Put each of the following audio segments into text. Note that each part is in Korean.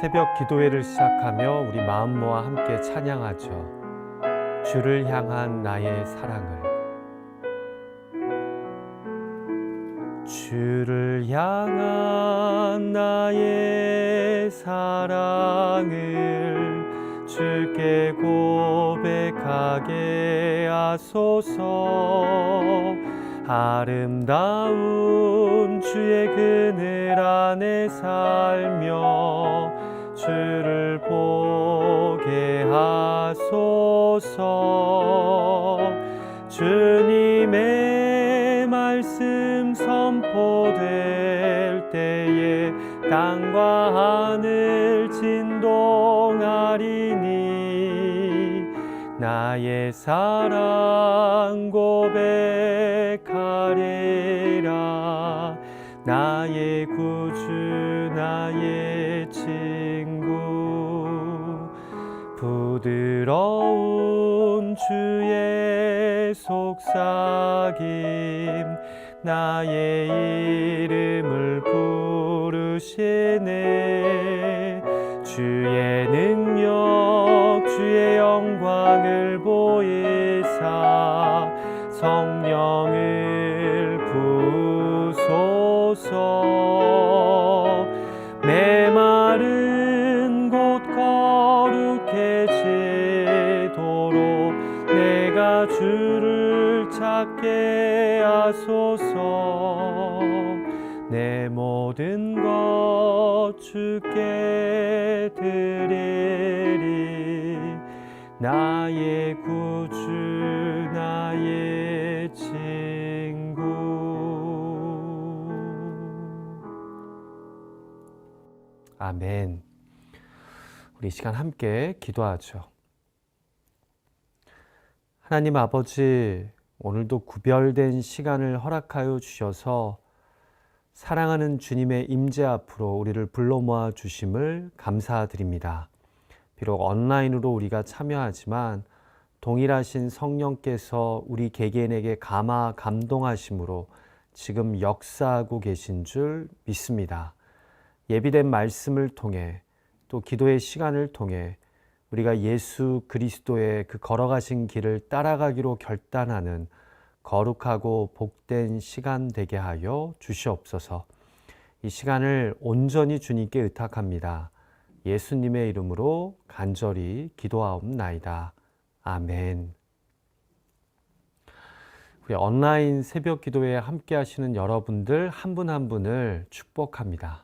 새벽 기도회를 시작하며 우리 마음 모아 함께 찬양하죠. 주를 향한 나의 사랑을. 주를 향한 나의 사랑을 주께 고백하게 하소서. 아름다운 주의 그늘 안에 살며 주를 보게 하소서. 주님의 말씀 선포될 때에 땅과 하늘 진동하리니 나의 사랑 고백하리라. 나의 구주 나의 친구 부드러운 주의 속삭임 나의 이름을 부르시네. 주의 능력 주의 영광을 보이사 성령을 부소서. 메마른 곳 거룩해지도록 내가 주를 찾게 하소서. 내 모든 것 주께 드리리. 나의 구주 나의 친구. 아멘. 우리 이 시간 함께 기도하죠. 하나님 아버지, 오늘도 구별된 시간을 허락하여 주셔서 사랑하는 주님의 임재 앞으로 우리를 불러 모아 주심을 감사드립니다. 비록 온라인으로 우리가 참여하지만 동일하신 성령께서 우리 개개인에게 감동하심으로 지금 역사하고 계신 줄 믿습니다. 예비된 말씀을 통해 또 기도의 시간을 통해 우리가 예수 그리스도의 그 걸어가신 길을 따라가기로 결단하는 거룩하고 복된 시간 되게 하여 주시옵소서. 이 시간을 온전히 주님께 의탁합니다. 예수님의 이름으로 간절히 기도하옵나이다. 아멘. 우리 온라인 새벽 기도회에 함께 하시는 여러분들 한 분 한 분을 축복합니다.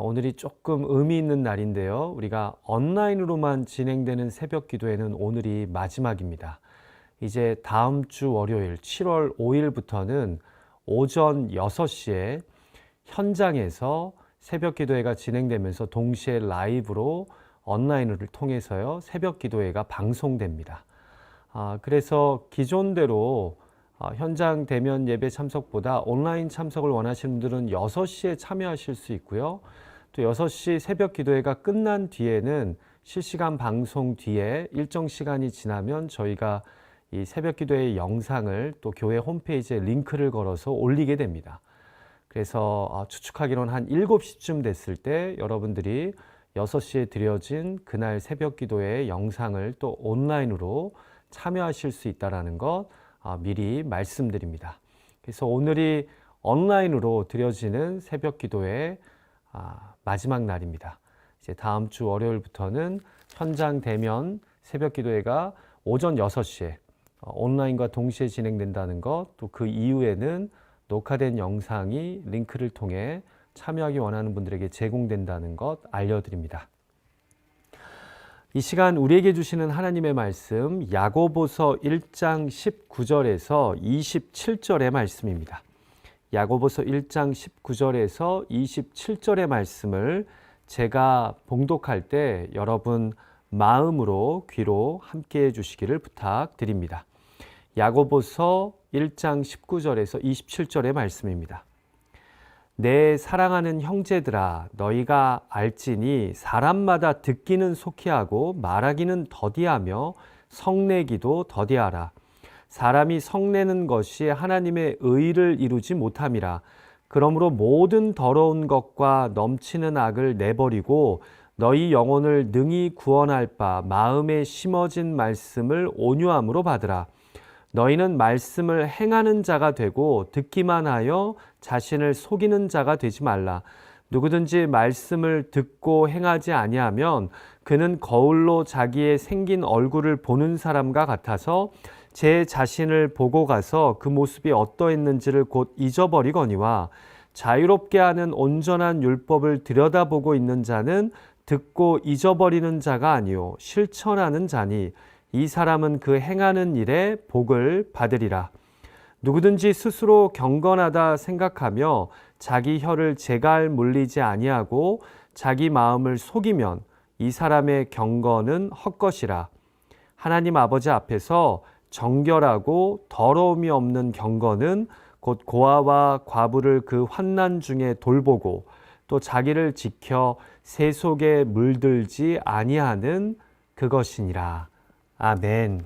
오늘이 조금 의미 있는 날인데요. 우리가 온라인으로만 진행되는 새벽 기도회는 오늘이 마지막입니다. 이제 다음 주 월요일 7월 5일부터는 오전 6시에 현장에서 새벽 기도회가 진행되면서 동시에 라이브로 온라인을 통해서요 새벽 기도회가 방송됩니다. 그래서 기존대로 현장 대면 예배 참석보다 온라인 참석을 원하시는 분들은 6시에 참여하실 수 있고요. 또 6시 새벽 기도회가 끝난 뒤에는 실시간 방송 뒤에 일정 시간이 지나면 저희가 이 새벽 기도회의 영상을 또 교회 홈페이지에 링크를 걸어서 올리게 됩니다. 그래서 추측하기로는 한 7시쯤 됐을 때 여러분들이 6시에 드려진 그날 새벽 기도회의 영상을 또 온라인으로 참여하실 수 있다는 것 미리 말씀드립니다. 그래서 오늘이 온라인으로 드려지는 새벽 기도회의 마지막 날입니다. 이제 다음 주 월요일부터는 현장 대면 새벽 기도회가 오전 6시에 온라인과 동시에 진행된다는 것, 또 그 이후에는 녹화된 영상이 링크를 통해 참여하기 원하는 분들에게 제공된다는 것 알려드립니다. 이 시간 우리에게 주시는 하나님의 말씀 야고보서 1장 19절에서 27절의 말씀입니다. 야고보서 1장 19절에서 27절의 말씀을 제가 봉독할 때 여러분 마음으로 귀로 함께해 주시기를 부탁드립니다. 야고보서 1장 19절에서 27절의 말씀입니다. 내 사랑하는 형제들아, 너희가 알지니 사람마다 듣기는 속히 하고 말하기는 더디하며 성내기도 더디하라. 사람이 성내는 것이 하나님의 의를 이루지 못함이라. 그러므로 모든 더러운 것과 넘치는 악을 내버리고 너희 영혼을 능히 구원할 바 마음에 심어진 말씀을 온유함으로 받으라. 너희는 말씀을 행하는 자가 되고 듣기만 하여 자신을 속이는 자가 되지 말라. 누구든지 말씀을 듣고 행하지 아니하면 그는 거울로 자기의 생긴 얼굴을 보는 사람과 같아서 제 자신을 보고 가서 그 모습이 어떠했는지를 곧 잊어버리거니와 자유롭게 하는 온전한 율법을 들여다보고 있는 자는 듣고 잊어버리는 자가 아니요 실천하는 자니 이 사람은 그 행하는 일에 복을 받으리라. 누구든지 스스로 경건하다 생각하며 자기 혀를 제갈 물리지 아니하고 자기 마음을 속이면 이 사람의 경건은 헛것이라. 하나님 아버지 앞에서 정결하고 더러움이 없는 경건은 곧 고아와 과부를 그 환난 중에 돌보고 또 자기를 지켜 새 속에 물들지 아니하는 그것이니라. 아멘.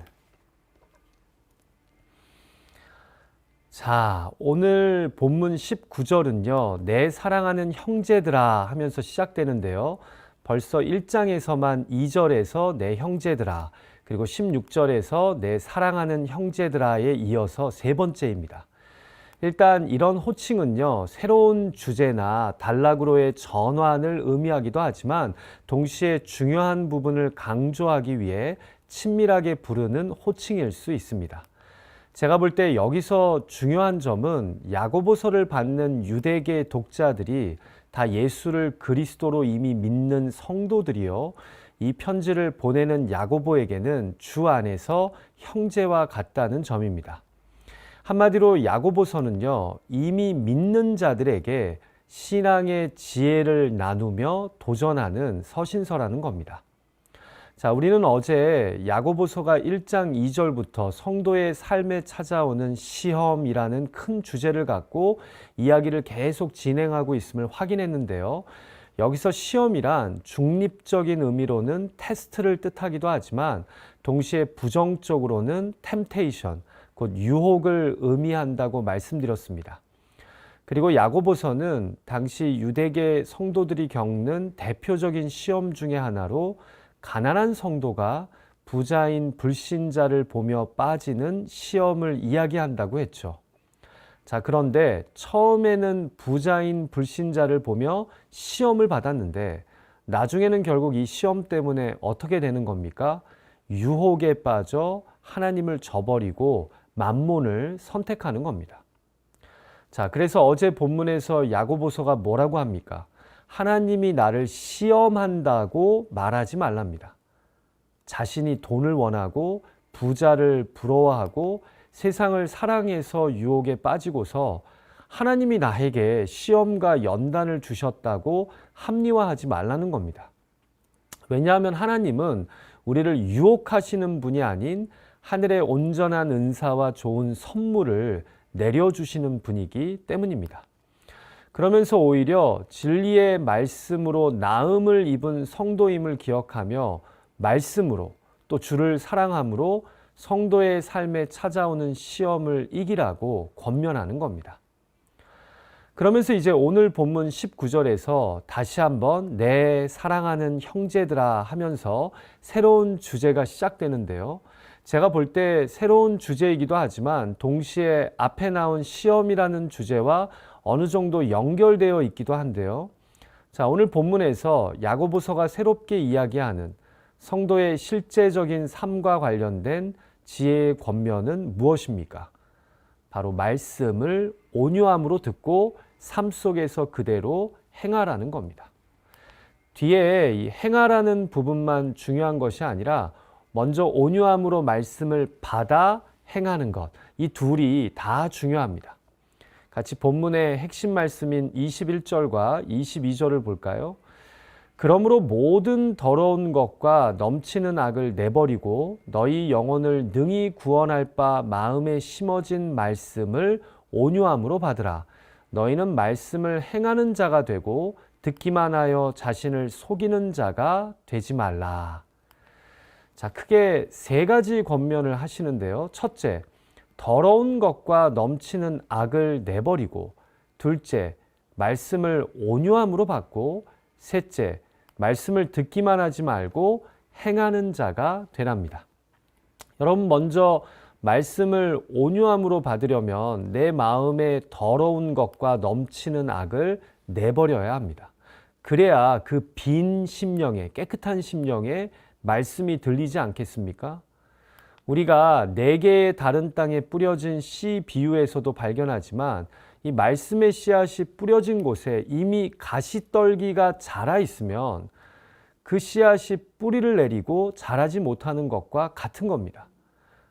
자, 오늘 본문 19절은요, 내 사랑하는 형제들아 하면서 시작되는데요. 벌써 1장에서만 2절에서 내 형제들아, 그리고 16절에서 내 사랑하는 형제들아에 이어서 세 번째입니다. 일단 이런 호칭은요, 새로운 주제나 단락으로의 전환을 의미하기도 하지만 동시에 중요한 부분을 강조하기 위해 친밀하게 부르는 호칭일 수 있습니다. 제가 볼 때 여기서 중요한 점은 야고보서를 받는 유대계 독자들이 다 예수를 그리스도로 이미 믿는 성도들이요, 이 편지를 보내는 야고보에게는 주 안에서 형제와 같다는 점입니다. 한마디로 야고보서는요, 이미 믿는 자들에게 신앙의 지혜를 나누며 도전하는 서신서라는 겁니다. 자, 우리는 어제 야고보서가 1장 2절부터 성도의 삶에 찾아오는 시험이라는 큰 주제를 갖고 이야기를 계속 진행하고 있음을 확인했는데요. 여기서 시험이란 중립적인 의미로는 테스트를 뜻하기도 하지만 동시에 부정적으로는 템테이션, 곧 유혹을 의미한다고 말씀드렸습니다. 그리고 야고보서는 당시 유대계 성도들이 겪는 대표적인 시험 중에 하나로 가난한 성도가 부자인 불신자를 보며 빠지는 시험을 이야기한다고 했죠. 자, 그런데 처음에는 부자인 불신자를 보며 시험을 받았는데 나중에는 결국 이 시험 때문에 어떻게 되는 겁니까? 유혹에 빠져 하나님을 저버리고 만몬을 선택하는 겁니다. 자, 그래서 어제 본문에서 야고보서가 뭐라고 합니까? 하나님이 나를 시험한다고 말하지 말랍니다. 자신이 돈을 원하고 부자를 부러워하고 세상을 사랑해서 유혹에 빠지고서 하나님이 나에게 시험과 연단을 주셨다고 합리화하지 말라는 겁니다. 왜냐하면 하나님은 우리를 유혹하시는 분이 아닌 하늘의 온전한 은사와 좋은 선물을 내려주시는 분이기 때문입니다. 그러면서 오히려 진리의 말씀으로 나음을 입은 성도임을 기억하며 말씀으로 또 주를 사랑함으로 성도의 삶에 찾아오는 시험을 이기라고 권면하는 겁니다. 그러면서 이제 오늘 본문 19절에서 다시 한번 내 사랑하는 형제들아 하면서 새로운 주제가 시작되는데요. 제가 볼 때 새로운 주제이기도 하지만 동시에 앞에 나온 시험이라는 주제와 어느 정도 연결되어 있기도 한데요. 자, 오늘 본문에서 야고보서가 새롭게 이야기하는 성도의 실제적인 삶과 관련된 지혜의 권면은 무엇입니까? 바로 말씀을 온유함으로 듣고 삶 속에서 그대로 행하라는 겁니다. 뒤에 이 행하라는 부분만 중요한 것이 아니라 먼저 온유함으로 말씀을 받아 행하는 것, 이 둘이 다 중요합니다. 같이 본문의 핵심 말씀인 21절과 22절을 볼까요? 그러므로 모든 더러운 것과 넘치는 악을 내버리고 너희 영혼을 능히 구원할 바 마음에 심어진 말씀을 온유함으로 받으라. 너희는 말씀을 행하는 자가 되고 듣기만 하여 자신을 속이는 자가 되지 말라. 자, 크게 세 가지 권면을 하시는데요. 첫째, 더러운 것과 넘치는 악을 내버리고, 둘째, 말씀을 온유함으로 받고, 셋째, 말씀을 듣기만 하지 말고 행하는 자가 되랍니다. 여러분, 먼저 말씀을 온유함으로 받으려면 내 마음에 더러운 것과 넘치는 악을 내버려야 합니다. 그래야 그 빈 심령에, 깨끗한 심령에 말씀이 들리지 않겠습니까? 우리가 4개의 다른 땅에 뿌려진 씨 비유에서도 발견하지만 이 말씀의 씨앗이 뿌려진 곳에 이미 가시떨기가 자라 있으면 그 씨앗이 뿌리를 내리고 자라지 못하는 것과 같은 겁니다.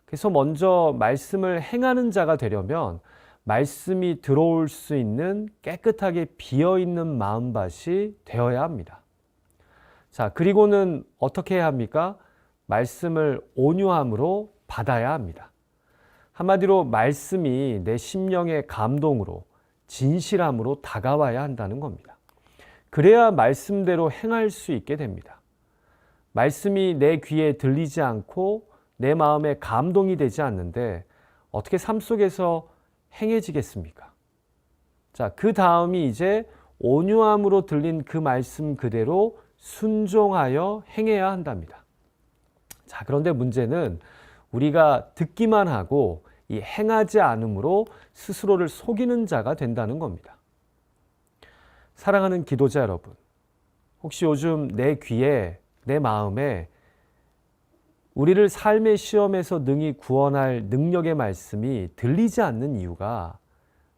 그래서 먼저 말씀을 행하는 자가 되려면 말씀이 들어올 수 있는 깨끗하게 비어있는 마음밭이 되어야 합니다. 자, 그리고는 어떻게 해야 합니까? 말씀을 온유함으로 받아야 합니다. 한마디로 말씀이 내 심령의 감동으로 진실함으로 다가와야 한다는 겁니다. 그래야 말씀대로 행할 수 있게 됩니다. 말씀이 내 귀에 들리지 않고 내 마음에 감동이 되지 않는데 어떻게 삶 속에서 행해지겠습니까? 자, 그 다음이 이제 온유함으로 들린 그 말씀 그대로 순종하여 행해야 한답니다. 자, 그런데 문제는 우리가 듣기만 하고 이 행하지 않음으로 스스로를 속이는 자가 된다는 겁니다. 사랑하는 기도자 여러분, 혹시 요즘 내 귀에, 내 마음에 우리를 삶의 시험에서 능히 구원할 능력의 말씀이 들리지 않는 이유가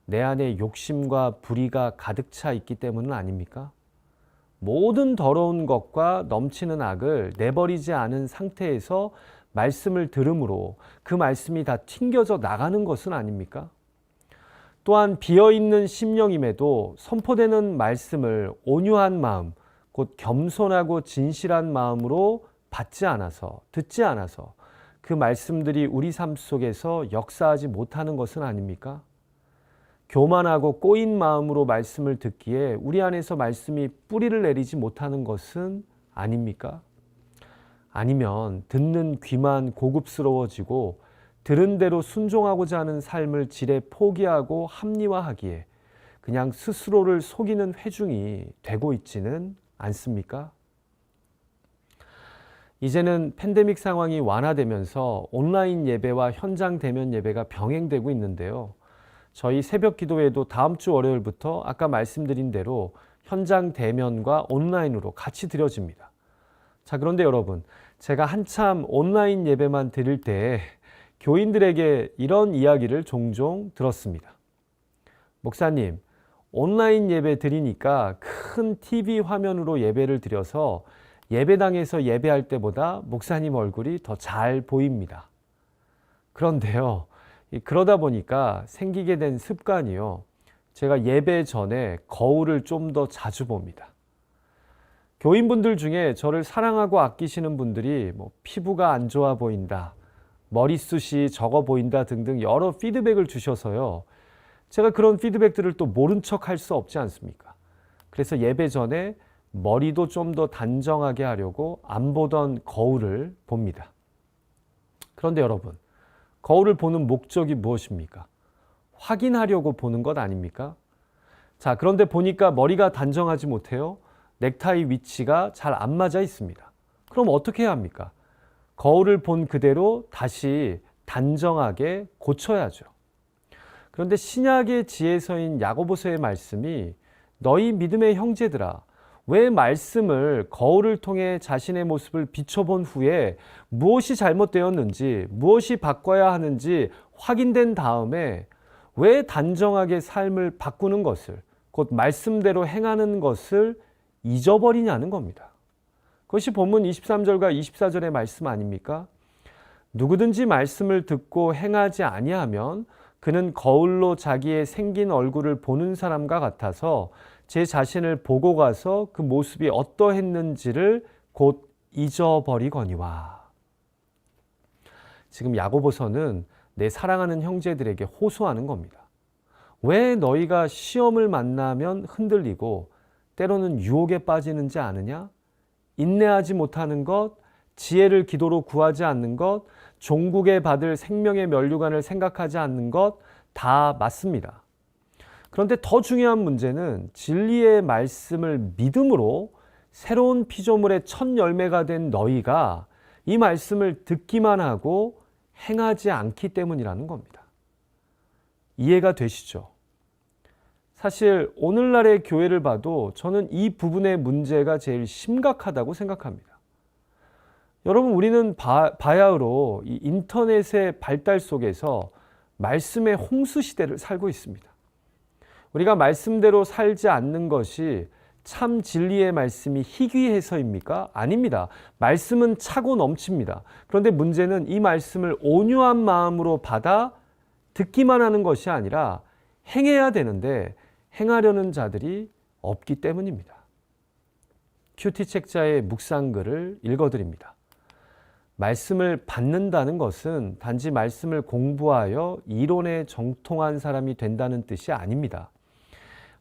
내 안에 욕심과 불의가 가득 차 있기 때문은 아닙니까? 모든 더러운 것과 넘치는 악을 내버리지 않은 상태에서 말씀을 들음으로 그 말씀이 다 튕겨져 나가는 것은 아닙니까? 또한 비어있는 심령임에도 선포되는 말씀을 온유한 마음, 곧 겸손하고 진실한 마음으로 받지 않아서, 듣지 않아서 그 말씀들이 우리 삶 속에서 역사하지 못하는 것은 아닙니까? 교만하고 꼬인 마음으로 말씀을 듣기에 우리 안에서 말씀이 뿌리를 내리지 못하는 것은 아닙니까? 아니면 듣는 귀만 고급스러워지고 들은 대로 순종하고자 하는 삶을 지레 포기하고 합리화하기에 그냥 스스로를 속이는 회중이 되고 있지는 않습니까? 이제는 팬데믹 상황이 완화되면서 온라인 예배와 현장 대면 예배가 병행되고 있는데요. 저희 새벽 기도회도 다음 주 월요일부터 아까 말씀드린 대로 현장 대면과 온라인으로 같이 드려집니다. 자, 그런데 여러분, 제가 한참 온라인 예배만 드릴 때 교인들에게 이런 이야기를 종종 들었습니다. 목사님, 온라인 예배 드리니까 큰 TV 화면으로 예배를 드려서 예배당에서 예배할 때보다 목사님 얼굴이 더 잘 보입니다. 그런데요, 그러다 보니까 생기게 된 습관이요. 제가 예배 전에 거울을 좀 더 자주 봅니다. 교인분들 중에 저를 사랑하고 아끼시는 분들이 피부가 안 좋아 보인다, 머리숱이 적어 보인다 등등 여러 피드백을 주셔서요. 제가 그런 피드백들을 또 모른 척 할 수 없지 않습니까? 그래서 예배 전에 머리도 좀 더 단정하게 하려고 안 보던 거울을 봅니다. 그런데 여러분, 거울을 보는 목적이 무엇입니까? 확인하려고 보는 것 아닙니까? 자, 그런데 보니까 머리가 단정하지 못해요. 넥타이 위치가 잘 안 맞아 있습니다. 그럼 어떻게 해야 합니까? 거울을 본 그대로 다시 단정하게 고쳐야죠. 그런데 신약의 지혜서인 야고보서의 말씀이 너희 믿음의 형제들아, 왜 말씀을 거울을 통해 자신의 모습을 비춰본 후에 무엇이 잘못되었는지, 무엇이 바꿔야 하는지 확인된 다음에 왜 단정하게 삶을 바꾸는 것을, 곧 말씀대로 행하는 것을 잊어버리냐는 겁니다. 그것이 본문 23절과 24절의 말씀 아닙니까? 누구든지 말씀을 듣고 행하지 아니하면 그는 거울로 자기의 생긴 얼굴을 보는 사람과 같아서 제 자신을 보고 가서 그 모습이 어떠했는지를 곧 잊어버리거니와. 지금 야고보서는 내 사랑하는 형제들에게 호소하는 겁니다. 왜 너희가 시험을 만나면 흔들리고 때로는 유혹에 빠지는지 아느냐? 인내하지 못하는 것, 지혜를 기도로 구하지 않는 것, 종국에 받을 생명의 면류관을 생각하지 않는 것 다 맞습니다. 그런데 더 중요한 문제는 진리의 말씀을 믿음으로 새로운 피조물의 첫 열매가 된 너희가 이 말씀을 듣기만 하고 행하지 않기 때문이라는 겁니다. 이해가 되시죠? 사실 오늘날의 교회를 봐도 저는 이 부분의 문제가 제일 심각하다고 생각합니다. 여러분, 우리는 바야흐로 이 인터넷의 발달 속에서 말씀의 홍수 시대를 살고 있습니다. 우리가 말씀대로 살지 않는 것이 참 진리의 말씀이 희귀해서입니까? 아닙니다. 말씀은 차고 넘칩니다. 그런데 문제는 이 말씀을 온유한 마음으로 받아 듣기만 하는 것이 아니라 행해야 되는데 행하려는 자들이 없기 때문입니다. 큐티 책자의 묵상글을 읽어드립니다. 말씀을 받는다는 것은 단지 말씀을 공부하여 이론에 정통한 사람이 된다는 뜻이 아닙니다.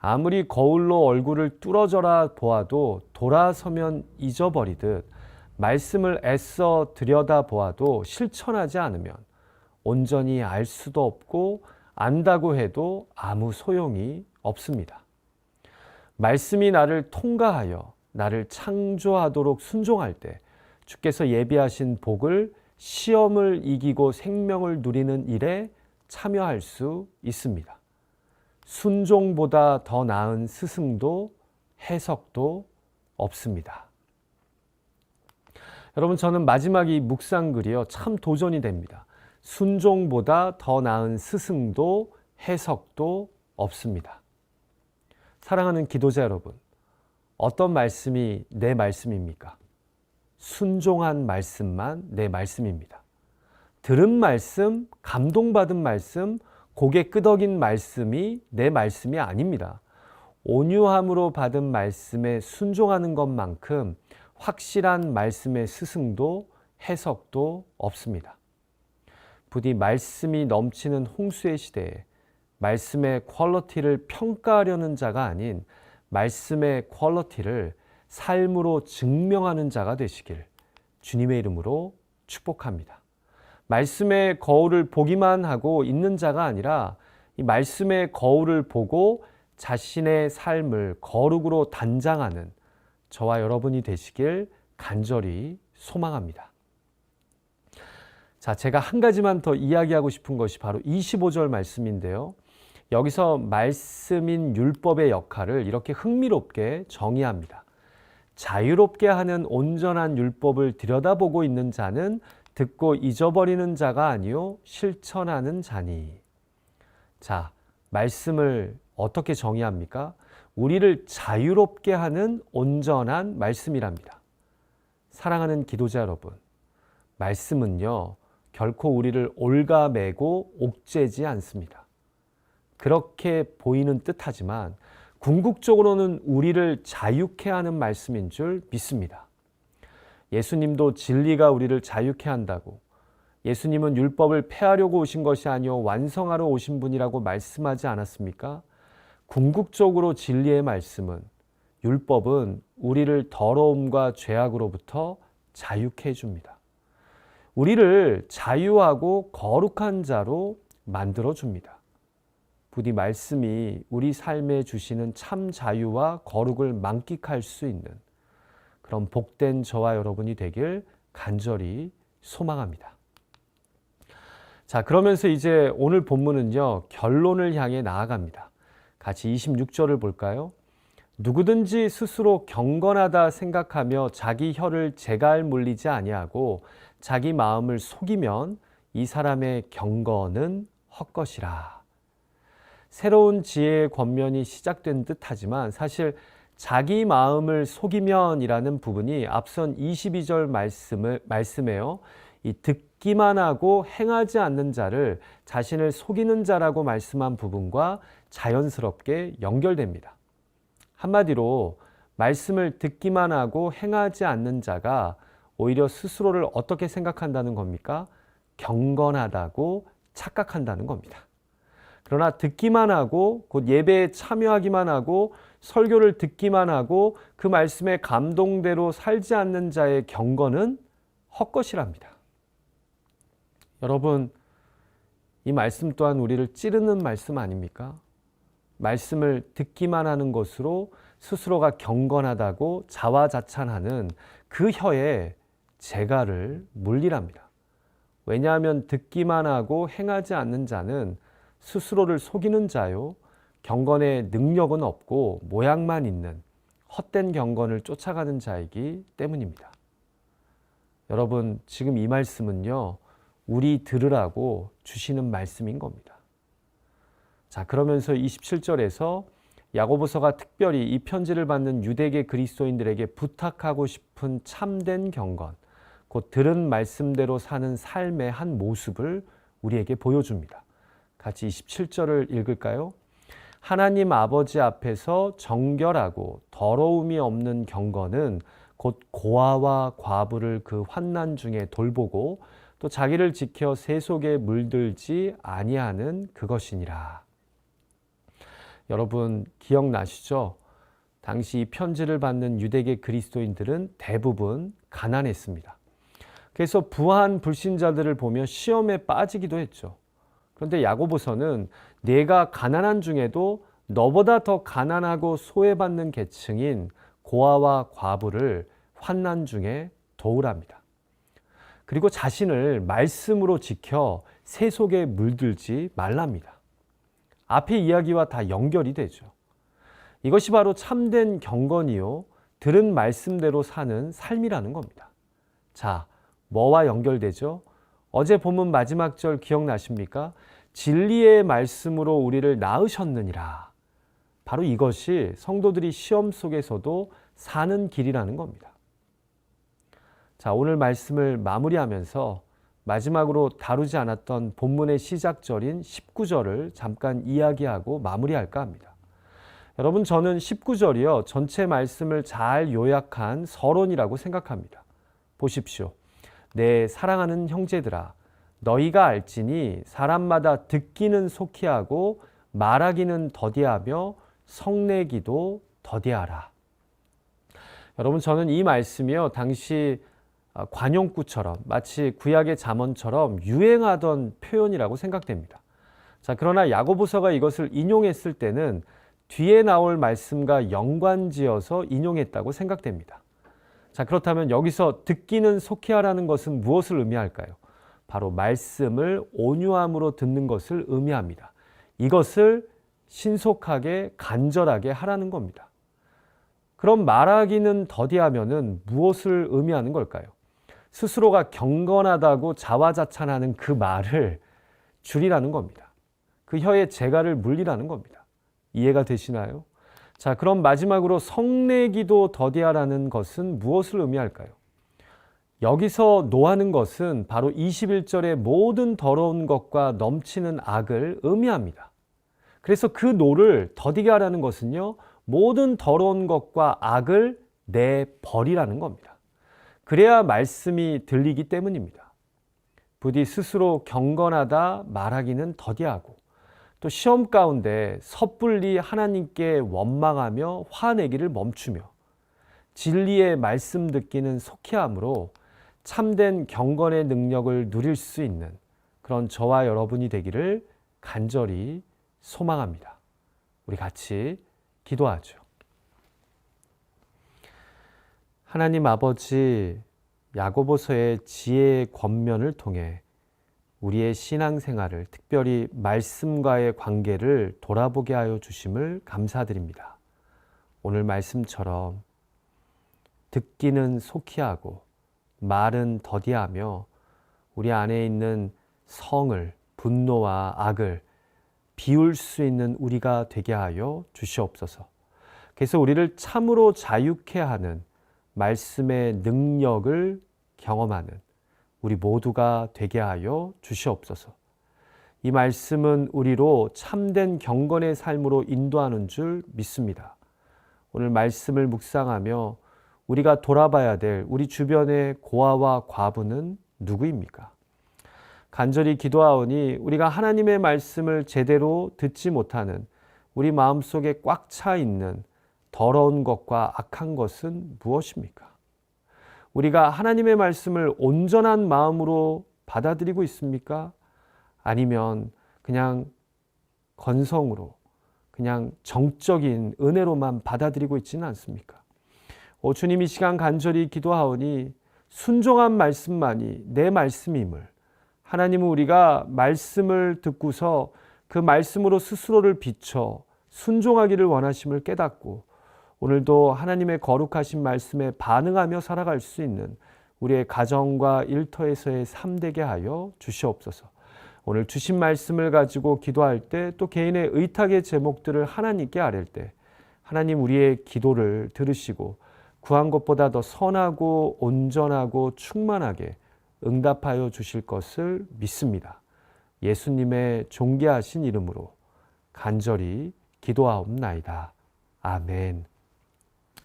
아무리 거울로 얼굴을 뚫어져라 보아도 돌아서면 잊어버리듯 말씀을 애써 들여다보아도 실천하지 않으면 온전히 알 수도 없고 안다고 해도 아무 소용이 없습니다. 말씀이 나를 통과하여 나를 창조하도록 순종할 때 주께서 예비하신 복을 시험을 이기고 생명을 누리는 일에 참여할 수 있습니다. 순종보다 더 나은 스승도 해석도 없습니다. 여러분, 저는 마지막 이 묵상글이요, 참 도전이 됩니다. 순종보다 더 나은 스승도 해석도 없습니다. 사랑하는 기도자 여러분, 어떤 말씀이 내 말씀입니까? 순종한 말씀만 내 말씀입니다. 들은 말씀, 감동받은 말씀, 고개 끄덕인 말씀이 내 말씀이 아닙니다. 온유함으로 받은 말씀에 순종하는 것만큼 확실한 말씀의 스승도 해석도 없습니다. 부디 말씀이 넘치는 홍수의 시대에 말씀의 퀄리티를 평가하려는 자가 아닌 말씀의 퀄리티를 삶으로 증명하는 자가 되시길 주님의 이름으로 축복합니다. 말씀의 거울을 보기만 하고 있는 자가 아니라 이 말씀의 거울을 보고 자신의 삶을 거룩으로 단장하는 저와 여러분이 되시길 간절히 소망합니다. 자, 제가 한 가지만 더 이야기하고 싶은 것이 바로 25절 말씀인데요. 여기서 말씀인 율법의 역할을 이렇게 흥미롭게 정의합니다. 자유롭게 하는 온전한 율법을 들여다보고 있는 자는 듣고 잊어버리는 자가 아니요 실천하는 자니. 자, 말씀을 어떻게 정의합니까? 우리를 자유롭게 하는 온전한 말씀이랍니다. 사랑하는 기도자 여러분, 말씀은요 결코 우리를 올가매고 옥죄지 않습니다. 그렇게 보이는 듯하지만 궁극적으로는 우리를 자유케 하는 말씀인 줄 믿습니다. 예수님도 진리가 우리를 자유케 한다고, 예수님은 율법을 폐하려고 오신 것이 아니요 완성하러 오신 분이라고 말씀하지 않았습니까? 궁극적으로 진리의 말씀은, 율법은 우리를 더러움과 죄악으로부터 자유케 해줍니다. 우리를 자유하고 거룩한 자로 만들어줍니다. 부디 말씀이 우리 삶에 주시는 참 자유와 거룩을 만끽할 수 있는 그런 복된 저와 여러분이 되길 간절히 소망합니다. 자, 그러면서 이제 오늘 본문은요, 결론을 향해 나아갑니다. 같이 26절을 볼까요? 누구든지 스스로 경건하다 생각하며 자기 혀를 제갈 물리지 아니하고 자기 마음을 속이면 이 사람의 경건은 헛것이라. 새로운 지혜의 권면이 시작된 듯하지만 사실 자기 마음을 속이면이라는 부분이 앞선 22절 말씀에요. 이 듣기만 하고 행하지 않는 자를 자신을 속이는 자라고 말씀한 부분과 자연스럽게 연결됩니다. 한마디로 말씀을 듣기만 하고 행하지 않는 자가 오히려 스스로를 어떻게 생각한다는 겁니까? 경건하다고 착각한다는 겁니다. 그러나 듣기만 하고 곧 예배에 참여하기만 하고 설교를 듣기만 하고 그 말씀에 감동대로 살지 않는 자의 경건은 헛것이랍니다. 여러분, 이 말씀 또한 우리를 찌르는 말씀 아닙니까? 말씀을 듣기만 하는 것으로 스스로가 경건하다고 자화자찬하는 그 혀에 재갈을 물리랍니다. 왜냐하면 듣기만 하고 행하지 않는 자는 스스로를 속이는 자요, 경건의 능력은 없고 모양만 있는 헛된 경건을 쫓아가는 자이기 때문입니다. 여러분, 지금 이 말씀은요, 우리 들으라고 주시는 말씀인 겁니다. 자, 그러면서 27절에서 야고보서가 특별히 이 편지를 받는 유대계 그리스도인들에게 부탁하고 싶은 참된 경건, 곧 들은 말씀대로 사는 삶의 한 모습을 우리에게 보여줍니다. 같이 27절을 읽을까요? 하나님 아버지 앞에서 정결하고 더러움이 없는 경건은 곧 고아와 과부를 그 환난 중에 돌보고 또 자기를 지켜 세속에 물들지 아니하는 그것이니라. 여러분 기억나시죠? 당시 이 편지를 받는 유대계 그리스도인들은 대부분 가난했습니다. 그래서 부한 불신자들을 보며 시험에 빠지기도 했죠. 그런데 야고보서는 내가 가난한 중에도 너보다 더 가난하고 소외받는 계층인 고아와 과부를 환난 중에 도우랍니다. 그리고 자신을 말씀으로 지켜 세속에 물들지 말랍니다. 앞의 이야기와 다 연결이 되죠. 이것이 바로 참된 경건이요, 들은 말씀대로 사는 삶이라는 겁니다. 자, 뭐와 연결되죠? 어제 본문 마지막 절 기억나십니까? 진리의 말씀으로 우리를 낳으셨느니라. 바로 이것이 성도들이 시험 속에서도 사는 길이라는 겁니다. 자, 오늘 말씀을 마무리하면서 마지막으로 다루지 않았던 본문의 시작절인 19절을 잠깐 이야기하고 마무리할까 합니다. 여러분, 저는 19절이요, 전체 말씀을 잘 요약한 서론이라고 생각합니다. 보십시오. 내 사랑하는 형제들아, 너희가 알지니 사람마다 듣기는 속히 하고 말하기는 더디하며 성내기도 더디하라. 여러분, 저는 이 말씀이요, 당시 관용구처럼, 마치 구약의 잠언처럼 유행하던 표현이라고 생각됩니다. 자, 그러나 야고보서가 이것을 인용했을 때는 뒤에 나올 말씀과 연관지어서 인용했다고 생각됩니다. 자, 그렇다면 여기서 듣기는 속히 하라는 것은 무엇을 의미할까요? 바로 말씀을 온유함으로 듣는 것을 의미합니다. 이것을 신속하게 간절하게 하라는 겁니다. 그럼 말하기는 더디하면은 무엇을 의미하는 걸까요? 스스로가 경건하다고 자화자찬하는 그 말을 줄이라는 겁니다. 그 혀에 재갈을 물리라는 겁니다. 이해가 되시나요? 자, 그럼 마지막으로 성내기도 더디하라는 것은 무엇을 의미할까요? 여기서 노하는 것은 바로 21절의 모든 더러운 것과 넘치는 악을 의미합니다. 그래서 그 노를 더디게 하라는 것은요, 모든 더러운 것과 악을 내버리라는 겁니다. 그래야 말씀이 들리기 때문입니다. 부디 스스로 경건하다 말하기는 더디하고 또 시험 가운데 섣불리 하나님께 원망하며 화내기를 멈추며 진리의 말씀 듣기는 속히 함으로 참된 경건의 능력을 누릴 수 있는 그런 저와 여러분이 되기를 간절히 소망합니다. 우리 같이 기도하죠. 하나님 아버지, 야고보서의 지혜의 권면을 통해 우리의 신앙생활을, 특별히 말씀과의 관계를 돌아보게 하여 주심을 감사드립니다. 오늘 말씀처럼 듣기는 속히 하고 말은 더디하며 우리 안에 있는 성을, 분노와 악을 비울 수 있는 우리가 되게 하여 주시옵소서. 그래서 우리를 참으로 자유케 하는 말씀의 능력을 경험하는 우리 모두가 되게 하여 주시옵소서. 이 말씀은 우리로 참된 경건의 삶으로 인도하는 줄 믿습니다. 오늘 말씀을 묵상하며 우리가 돌아봐야 될 우리 주변의 고아와 과부는 누구입니까? 간절히 기도하오니 우리가 하나님의 말씀을 제대로 듣지 못하는 우리 마음속에 꽉 차 있는 더러운 것과 악한 것은 무엇입니까? 우리가 하나님의 말씀을 온전한 마음으로 받아들이고 있습니까? 아니면 그냥 건성으로, 그냥 정적인 은혜로만 받아들이고 있지는 않습니까? 주님, 이 시간 간절히 기도하오니 순종한 말씀만이 내 말씀임을, 하나님은 우리가 말씀을 듣고서 그 말씀으로 스스로를 비춰 순종하기를 원하심을 깨닫고 오늘도 하나님의 거룩하신 말씀에 반응하며 살아갈 수 있는 우리의 가정과 일터에서의 삶 되게 하여 주시옵소서. 오늘 주신 말씀을 가지고 기도할 때 또 개인의 의탁의 제목들을 하나님께 아뢰 때 하나님 우리의 기도를 들으시고 구한 것보다 더 선하고 온전하고 충만하게 응답하여 주실 것을 믿습니다. 예수님의 존귀하신 이름으로 간절히 기도하옵나이다. 아멘.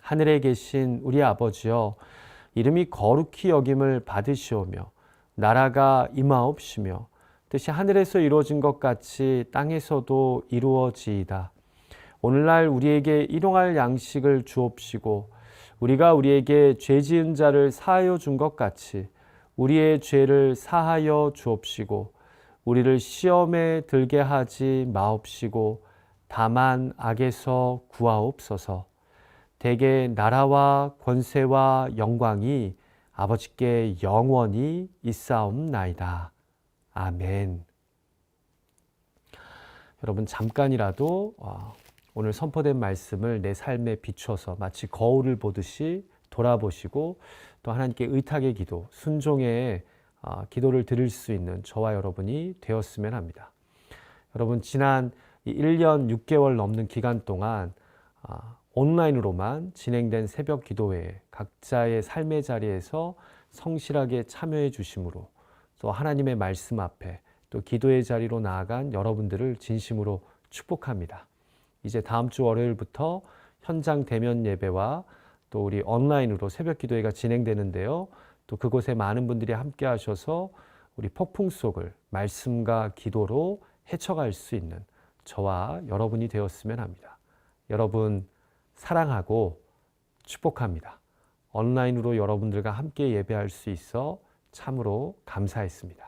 하늘에 계신 우리 아버지여, 이름이 거룩히 여김을 받으시오며 나라가 임하옵시며 뜻이 하늘에서 이루어진 것 같이 땅에서도 이루어지이다. 오늘날 우리에게 일용할 양식을 주옵시고 우리가 우리에게 죄 지은 자를 사하여 준 것 같이 우리의 죄를 사하여 주옵시고 우리를 시험에 들게 하지 마옵시고 다만 악에서 구하옵소서. 대개 나라와 권세와 영광이 아버지께 영원히 있사옵나이다. 아멘. 여러분, 잠깐이라도 오늘 선포된 말씀을 내 삶에 비춰서 마치 거울을 보듯이 돌아보시고 또 하나님께 의탁의 기도, 순종의 기도를 드릴 수 있는 저와 여러분이 되었으면 합니다. 여러분, 지난 1년 6개월 넘는 기간 동안 온라인으로만 진행된 새벽 기도회에 각자의 삶의 자리에서 성실하게 참여해 주심으로 또 하나님의 말씀 앞에 또 기도의 자리로 나아간 여러분들을 진심으로 축복합니다. 이제 다음 주 월요일부터 현장 대면 예배와 또 우리 온라인으로 새벽 기도회가 진행되는데요. 또 그곳에 많은 분들이 함께 하셔서 우리 폭풍 속을 말씀과 기도로 헤쳐갈 수 있는 저와 여러분이 되었으면 합니다. 여러분 사랑하고 축복합니다. 온라인으로 여러분들과 함께 예배할 수 있어 참으로 감사했습니다.